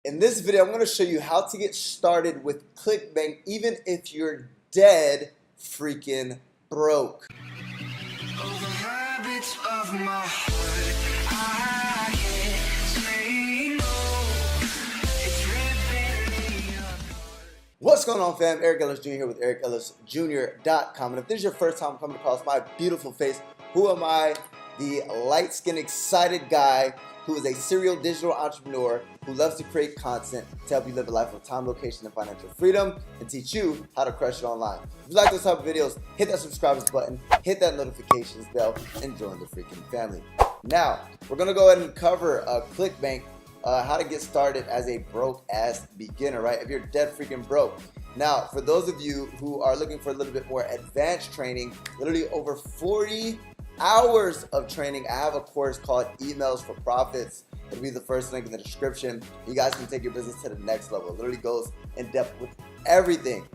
In this video, I'm going to show you how to get started with Clickbank even if you're dead freaking broke. What's going on, fam? Eric Ellis Jr. here with EricEllisJr.com. And if this is your first time coming across my beautiful face, who am I? The light-skinned, excited guy who is a serial digital entrepreneur who loves to create content to help you live a life of time, location, and financial freedom, and teach you how to crush it online. If you like those type of videos, hit that subscribe button, hit that notifications bell, and join the freaking family. Now, we're gonna go ahead and cover Clickbank, how to get started as a broke-ass beginner, right? If you're dead freaking broke. Now, for those of you who are looking for a little bit more advanced training, literally over 40 hours of training, I have a course called Emails for Profits. It'll be the first link in the description. You guys can take your business to the next level. It literally goes in depth with everything,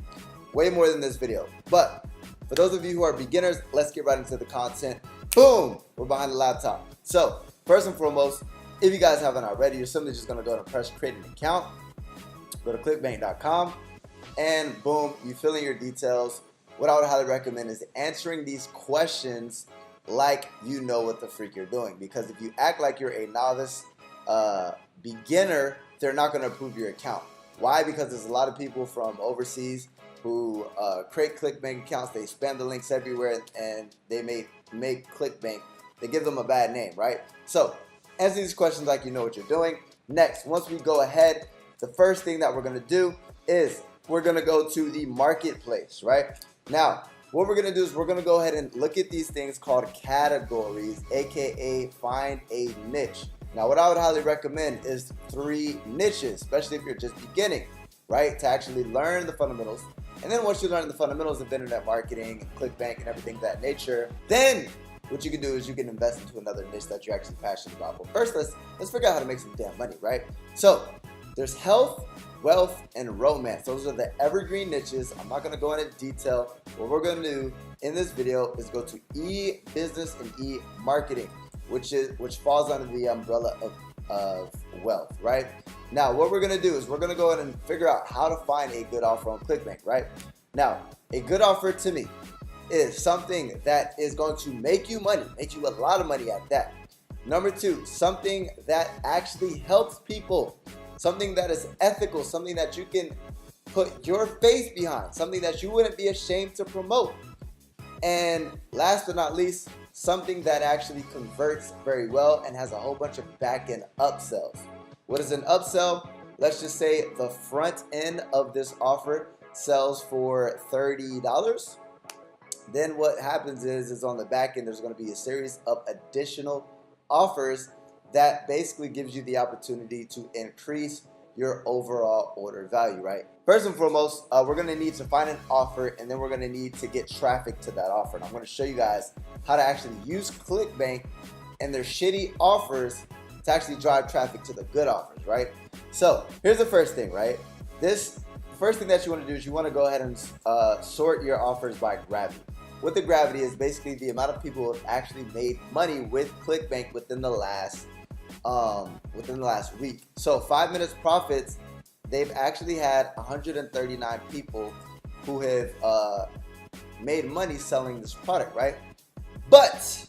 way more than this video. But for those of you who are beginners, let's get right into the content. Boom, we're behind the laptop. So first and foremost, if you guys haven't already, you're simply just gonna go and press create an account, go to clickbank.com, and boom, you fill in your details. What I would highly recommend is answering these questions like you know what the freak you're doing, because if you act like you're a novice beginner, they're not going to approve your account. Why? Because there's a lot of people from overseas who create Clickbank accounts, they spam the links everywhere, and they make Clickbank, they give them a bad name, right? So answer these questions like you know what you're doing. Next, once we go ahead, the first thing that we're going to do is we're going to go to the marketplace, right? Now, what we're going to do is we're going to go ahead and look at these things called categories, aka find a niche. Now, what I would highly recommend is 3 niches, especially if you're just beginning, right, to actually learn the fundamentals. And then once you learn the fundamentals of internet marketing and Clickbank and everything of that nature, then what you can do is you can invest into another niche that you're actually passionate about. But first, let's figure out how to make some damn money, right? So there's health, wealth, and romance. Those are the evergreen niches. I'm not going to go into detail. What we're going to do in this video is go to e-business and e-marketing, which falls under the umbrella of wealth, right? Now, what we're going to do is we're going to go ahead and figure out how to find a good offer on Clickbank, right? Now, a good offer to me is something that is going to make you money, make you a lot of money at that. Number 2, something that actually helps people. Something that is ethical, something that you can put your face behind, something that you wouldn't be ashamed to promote. And last but not least, something that actually converts very well and has a whole bunch of back-end upsells. What is an upsell? Let's just say the front end of this offer sells for $30. Then what happens is on the back end, there's going to be a series of additional offers that basically gives you the opportunity to increase your overall order value, right? First and foremost, we're going to need to find an offer, and then we're going to need to get traffic to that offer. And I'm going to show you guys how to actually use Clickbank and their shitty offers to actually drive traffic to the good offers, right? So here's the first thing, right? This first thing that you want to do is you want to go ahead and sort your offers by gravity. What the gravity is basically the amount of people who have actually made money with Clickbank within the last week. So 5 minutes profits, they've actually had 139 people who have made money selling this product, right? But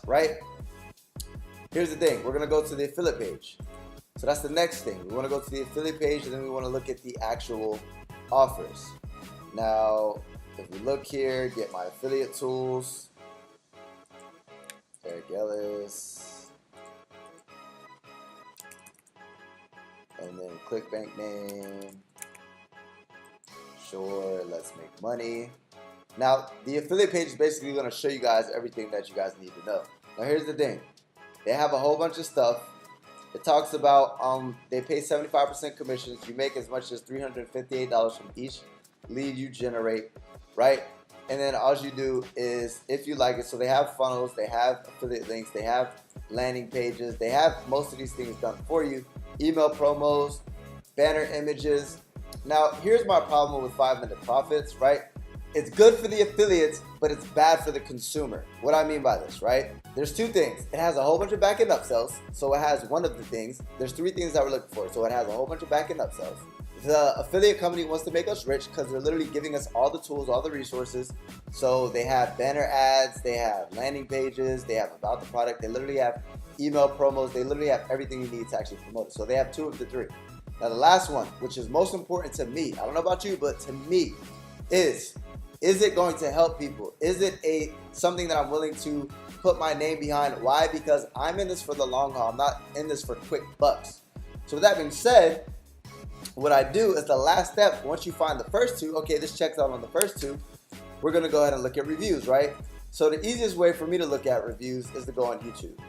right, here's the thing, we're gonna go to the affiliate page. So that's the next thing. We want to go to the affiliate page, and then we want to look at the actual offers. Now, if we look here, get my affiliate tools, Eric Ellis, and then Clickbank name, sure, let's make money. Now, the affiliate page is basically going to show you guys everything that you guys need to know. Now, here's the thing. They have a whole bunch of stuff. It talks about they pay 75% commissions. You make as much as $358 from each lead you generate, right? And then all you do is, if you like it, so they have funnels, they have affiliate links, they have landing pages, they have most of these things done for you. Email promos, banner images. Now, here's my problem with 5 minute profits, right? It's good for the affiliates, but it's bad for the consumer. What I mean by this, right? there's two things. It has a whole bunch of back-end upsells. So it has one of the things. There's three things that we're looking for. So it has a whole bunch of back-end upsells. The affiliate company wants to make us rich because they're literally giving us all the tools, all the resources. So they have banner ads, they have landing pages, they have about the product, they literally have email promos, they literally have everything you need to actually promote it. So they have two of the three. Now the last one, which is most important to me, I don't know about you, but to me, is it going to help people? Is it something that I'm willing to put my name behind? Why? Because I'm in this for the long haul. I'm not in this for quick bucks. So with that being said, what I do is the last step, once you find the first two, okay, this checks out on the first two, we're gonna go ahead and look at reviews, right? So the easiest way for me to look at reviews is to go on YouTube,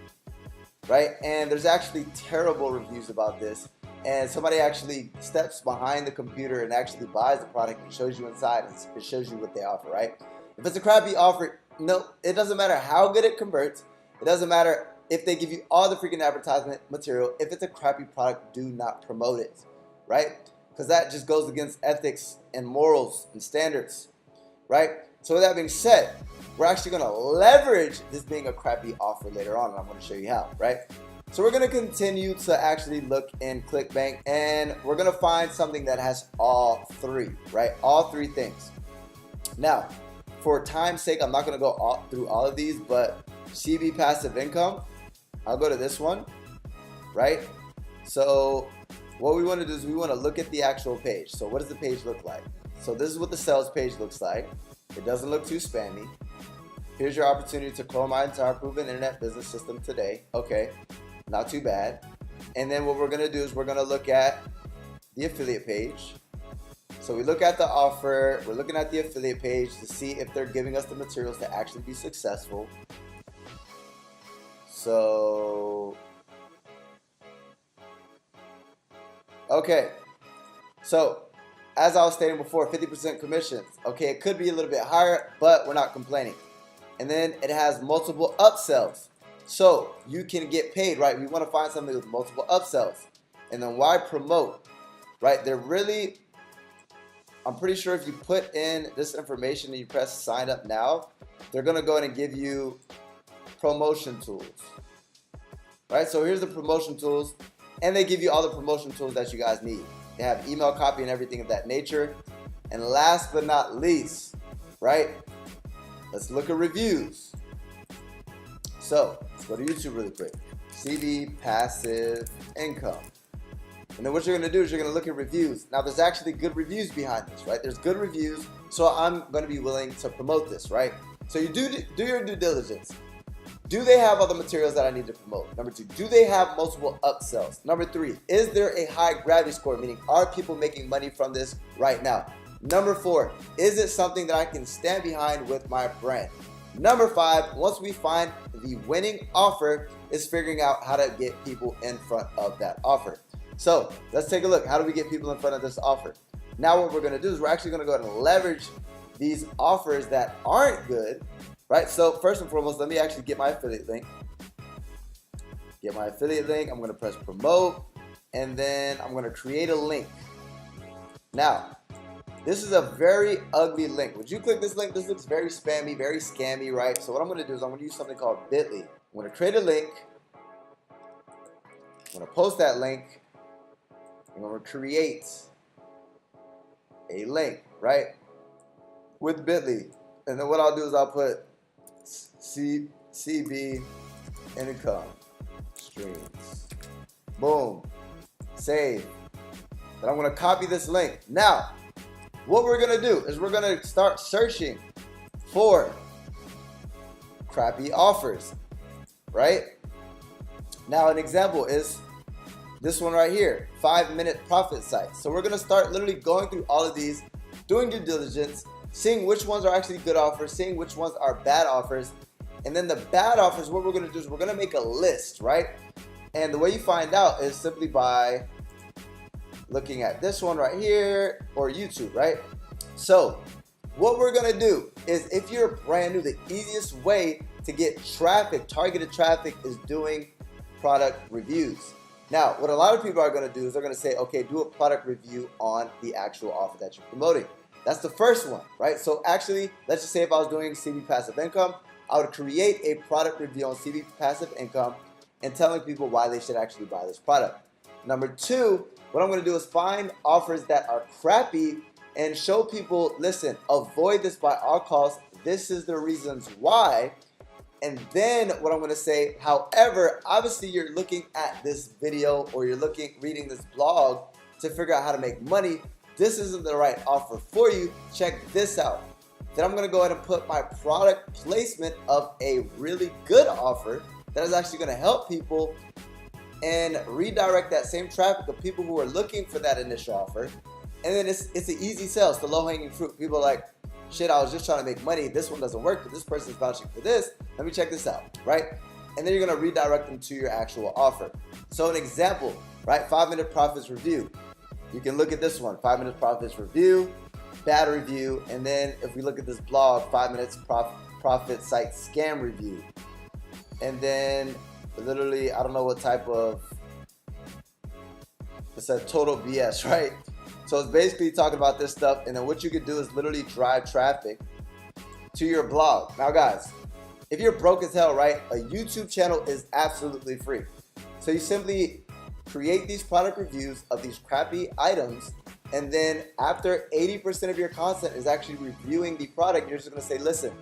right? And there's actually terrible reviews about this. And somebody actually steps behind the computer and actually buys the product and shows you inside and it shows you what they offer, right? If it's a crappy offer, no, it doesn't matter how good it converts. It doesn't matter if they give you all the freaking advertisement material. If it's a crappy product, do not promote it, right? Because that just goes against ethics and morals and standards, right? So with that being said, we're actually going to leverage this being a crappy offer later on, and I'm going to show you how, right? So we're going to continue to actually look in Clickbank, and we're going to find something that has all three, right? All three things. Now, for time's sake, I'm not going to go through all of these, but CB passive income, I'll go to this one, right? So what we want to do is we want to look at the actual page. So what does the page look like? So this is what the sales page looks like. It doesn't look too spammy. Here's your opportunity to grow my entire proven internet business system today. Okay, not too bad. And then what we're going to do is we're going to look at the affiliate page. So we look at the offer, we're looking at the affiliate page to see if they're giving us the materials to actually be successful. So, okay. So, as I was stating before, 50% commissions. Okay, it could be a little bit higher, but we're not complaining. And then it has multiple upsells. So, you can get paid, right? We want to find something with multiple upsells. And then why promote, right? They're really, I'm pretty sure if you put in this information and you press sign up now, they're going to go in and give you promotion tools, right? So here's the promotion tools, and they give you all the promotion tools that you guys need. They have email copy and everything of that nature. And last but not least, right? Let's look at reviews. So let's go to YouTube really quick. CB passive income. And then what you're going to do is you're going to look at reviews. Now, there's actually good reviews behind this, right? There's good reviews, so I'm going to be willing to promote this, right? So you do your due diligence. Do they have all the materials that I need to promote? Number two, do they have multiple upsells? Number three, is there a high gravity score? Meaning, are people making money from this right now? Number four, is it something that I can stand behind with my brand? Number five, once we find the winning offer, is figuring out how to get people in front of that offer. So let's take a look. How do we get people in front of this offer? Now what we're going to do is we're actually going to go ahead and leverage these offers that aren't good, right? So first and foremost, let me actually get my affiliate link. Get my affiliate link. I'm going to press promote, and then I'm going to create a link. Now, this is a very ugly link. Would you click this link? This looks very spammy, very scammy, right? So what I'm going to do is I'm going to use something called Bitly. I'm going to create a link. I'm going to post that link. I'm going to create a link, right, with Bitly. And then what I'll do is I'll put CB income streams. Boom. Save. Then I'm going to copy this link. Now, what we're going to do is we're going to start searching for crappy offers, right? Now, an example is this one right here, 5-minute profit site. So we're going to start literally going through all of these, doing due diligence, seeing which ones are actually good offers, seeing which ones are bad offers. And then the bad offers, what we're going to do is we're going to make a list, right? And the way you find out is simply by looking at this one right here or YouTube, right? So what we're going to do is, if you're brand new, the easiest way to get traffic, targeted traffic, is doing product reviews. Now, what a lot of people are going to do is they're going to say, okay, do a product review on the actual offer that you're promoting. That's the first one, right? So actually, let's just say if I was doing CB passive income, I would create a product review on CV Passive Income and telling people why they should actually buy this product. Number two, what I'm going to do is find offers that are crappy and show people, listen, avoid this by all costs. This is the reasons why. And then what I'm going to say, however, obviously you're looking at this video or you're reading this blog to figure out how to make money. This isn't the right offer for you. Check this out. Then I'm going to go ahead and put my product placement of a really good offer that is actually going to help people and redirect that same traffic of people who are looking for that initial offer. And then it's an easy sell. It's the low-hanging fruit. People are like, shit, I was just trying to make money. This one doesn't work, but this person's vouching for this. Let me check this out, right? And then you're going to redirect them to your actual offer. So an example, right? 5-minute profits review. You can look at this one, 5-minute profits review, bad review. And then if we look at this blog, 5 minutes profit site scam review. And then literally, I don't know what type of, it's a total BS, right? So it's basically talking about this stuff, and then what you could do is literally drive traffic to your blog. Now guys, if you're broke as hell, right, a YouTube channel is absolutely free. So you simply create these product reviews of these crappy items, and then after 80% of your content is actually reviewing the product, you're just gonna say, listen,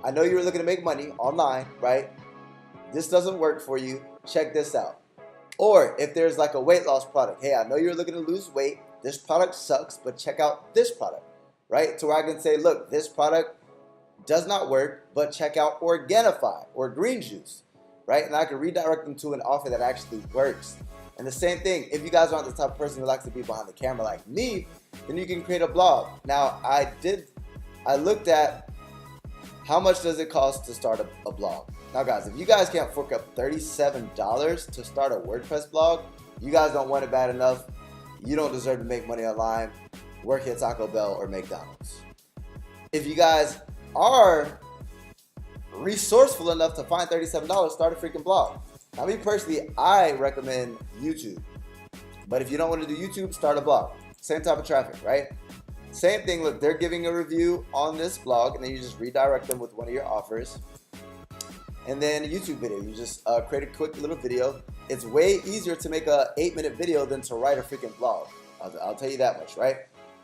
I know you were looking to make money online, right? This doesn't work for you, check this out. Or if there's like a weight loss product, hey, I know you're looking to lose weight, this product sucks, but check out this product, right? To where I can say, look, this product does not work, but check out Organifi or green juice, right? And I can redirect them to an offer that actually works. And the same thing, if you guys aren't the type of person who likes to be behind the camera like me, then you can create a blog. Now, I looked at how much does it cost to start a blog. Now guys, if you guys can't fork up $37 to start a WordPress blog, you guys don't want it bad enough. You don't deserve to make money online, work at Taco Bell or McDonald's. If you guys are resourceful enough to find $37, start a freaking blog. Now me personally, I recommend YouTube. But if you don't want to do YouTube, start a blog. Same type of traffic, right? Same thing, look, they're giving a review on this blog and then you just redirect them with one of your offers. And then a YouTube video, you just create a quick little video. It's way easier to make a 8-minute video than to write a freaking blog. I'll tell you that much, right?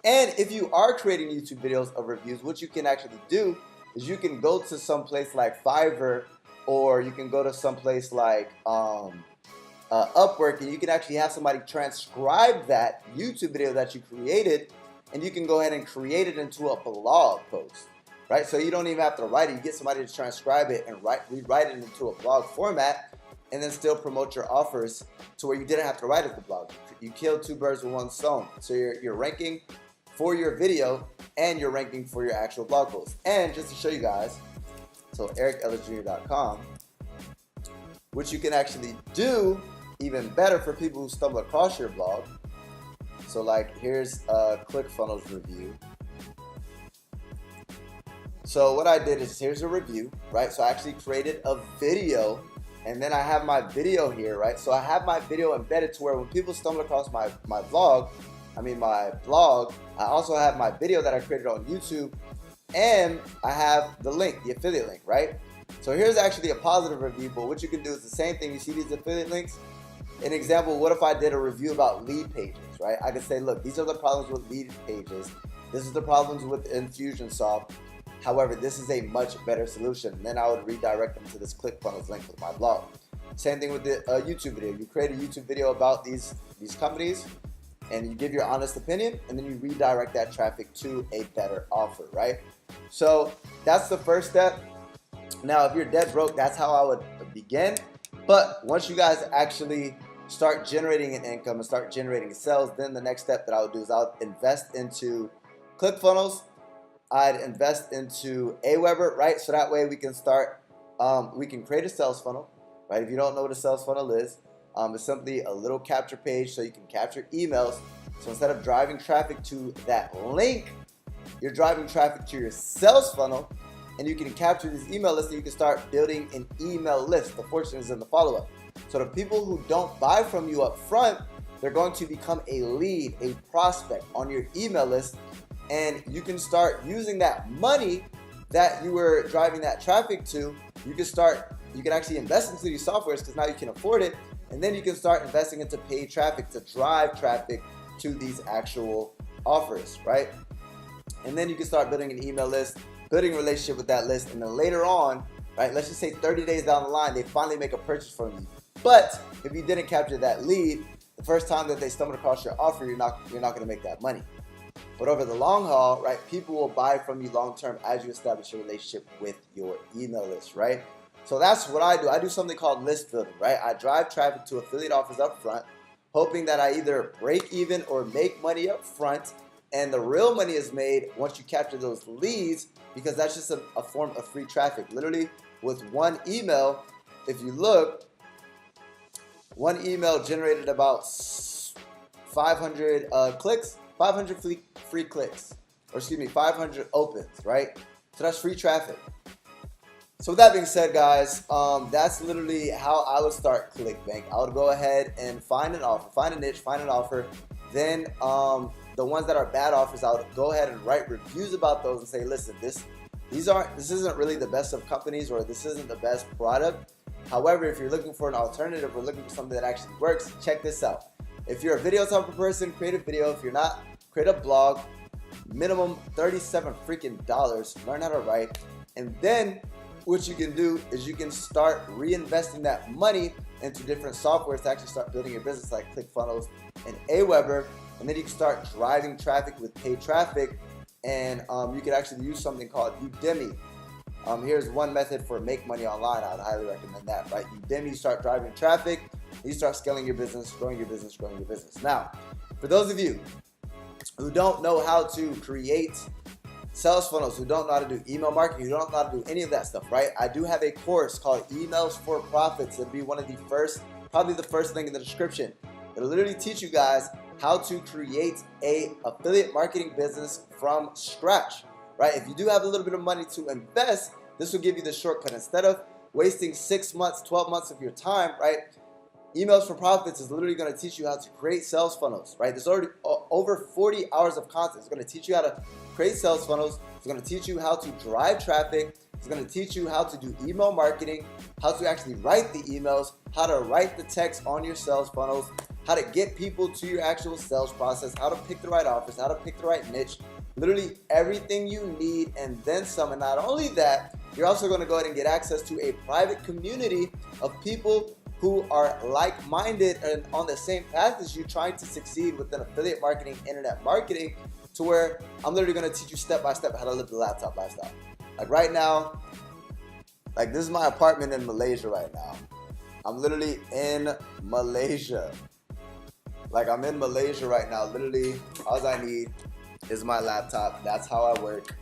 And if you are creating YouTube videos of reviews, what you can actually do is you can go to some place like Fiverr, or you can go to some place like Upwork, and you can actually have somebody transcribe that YouTube video that you created, and you can go ahead and create it into a blog post. Right? So you don't even have to write it. You get somebody to transcribe it and rewrite it into a blog format, and then still promote your offers to where you didn't have to write it the blog. You killed 2 birds with 1 stone. So you're ranking for your video and you're ranking for your actual blog post. And just to show you guys, so ericellisjr.com, which you can actually do even better for people who stumble across your blog. So like here's a ClickFunnels review. So what I did is, here's a review, right? So I actually created a video, and then I have my video here, right? So I have my video embedded to where when people stumble across my blog, I also have my video that I created on YouTube, and I have the link, the affiliate link, right? So here's actually a positive review, but what you can do is the same thing. You see these affiliate links? An example, what if I did a review about lead pages, right? I could say, look, these are the problems with lead pages. This is the problems with Infusionsoft. However, this is a much better solution. And then I would redirect them to this ClickFunnels link with my blog. Same thing with the YouTube video. You create a YouTube video about these companies, and you give your honest opinion, and then you redirect that traffic to a better offer, right? So that's the first step. Now, if you're dead broke, that's how I would begin. But once you guys actually start generating an income and start generating sales, then the next step that I would do is I would invest into ClickFunnels. I'd invest into Aweber, right? So that way we can start, we can create a sales funnel, right? If you don't know what a sales funnel is, it's simply a little capture page so you can capture emails. So instead of driving traffic to that link, you're driving traffic to your sales funnel, and you can capture this email list and you can start building an email list. The fortune is in the follow-up. So the people who don't buy from you up front, they're going to become a lead, a prospect on your email list, and you can start using that money that you were driving that traffic to, you can actually invest into these softwares because now you can afford it, and then you can start investing into paid traffic to drive traffic to these actual offers, right? And then you can start building an email list, building a relationship with that list, and then later on, right, let's just say 30 days down the line, they finally make a purchase from you. But if you didn't capture that lead, the first time that they stumble across your offer, you're not going to make that money. But over the long haul, right, people will buy from you long term as you establish a relationship with your email list, right? So that's what I do. I do something called list building, right? I drive traffic to affiliate offers up front, hoping that I either break even or make money up front. And the real money is made once you capture those leads, because that's just a form of free traffic. Literally, with one email, if you look, one email generated about 500 clicks, 500 free clicks, or excuse me, 500 opens, right? So that's free traffic. So with that being said, guys, that's literally how I would start Clickbank. I would go ahead and find an offer, find a niche, find an offer. Then the ones that are bad offers, I would go ahead and write reviews about those and say, listen, this isn't really the best of companies, or this isn't the best product. However, if you're looking for an alternative or looking for something that actually works, check this out. If you're a video type of person, create a video. If you're not, create a blog. Minimum $37 freaking dollars. Learn how to write. And then what you can do is you can start reinvesting that money into different softwares to actually start building your business, like ClickFunnels and Aweber. And then you can start driving traffic with paid traffic. And you can actually use something called Udemy. Here's one method for make money online. I would highly recommend that, right? Udemy, you start driving traffic, you start scaling your business, growing your business, growing your business. Now, for those of you who don't know how to create sales funnels, who don't know how to do email marketing, who don't know how to do any of that stuff, right? I do have a course called Emails for Profits. It'll be one of the first, probably the first link in the description. It'll literally teach you guys how to create a affiliate marketing business from scratch, right? If you do have a little bit of money to invest, this will give you the shortcut. Instead of wasting 6 months, 12 months of your time, right? Emails for Profits is literally going to teach you how to create sales funnels, right? There's already over 40 hours of content. It's going to teach you how to create sales funnels. It's going to teach you how to drive traffic. It's going to teach you how to do email marketing, how to actually write the emails, how to write the text on your sales funnels, how to get people to your actual sales process, how to pick the right offers, how to pick the right niche, literally everything you need and then some. And not only that, you're also going to go ahead and get access to a private community of people who are like-minded and on the same path as you, trying to succeed within affiliate marketing, internet marketing, to where I'm literally going to teach you step by step how to live the laptop lifestyle. Like right now, like this is my apartment in Malaysia right now. I'm literally in Malaysia. Like I'm in Malaysia right now. Literally, all I need is my laptop. That's how I work.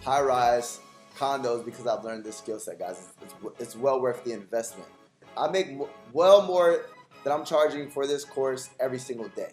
High-rise condos, because I've learned this skill set, guys. It's well worth the investment. I make well more than I'm charging for this course every single day,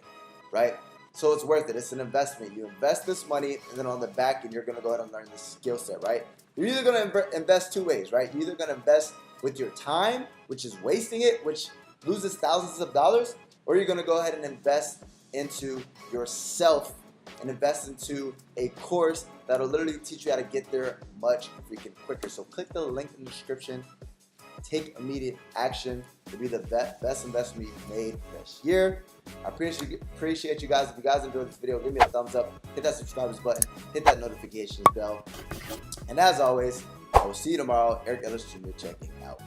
right? So it's worth it. It's an investment. You invest this money, and then on the back end, you're going to go ahead and learn this skill set, right? You're either going to invest two ways, right? You're either going to invest with your time, which is wasting it, which loses thousands of dollars, or you're going to go ahead and invest into yourself and invest into a course that'll literally teach you how to get there much freaking quicker. So click the link in the description. Take immediate action to be the best investment you've made this year. I appreciate you guys. If you guys enjoyed this video, give me a thumbs up, hit that subscribers button, hit that notifications bell. And as always, I will see you tomorrow. Eric Ellis Jr. checking out.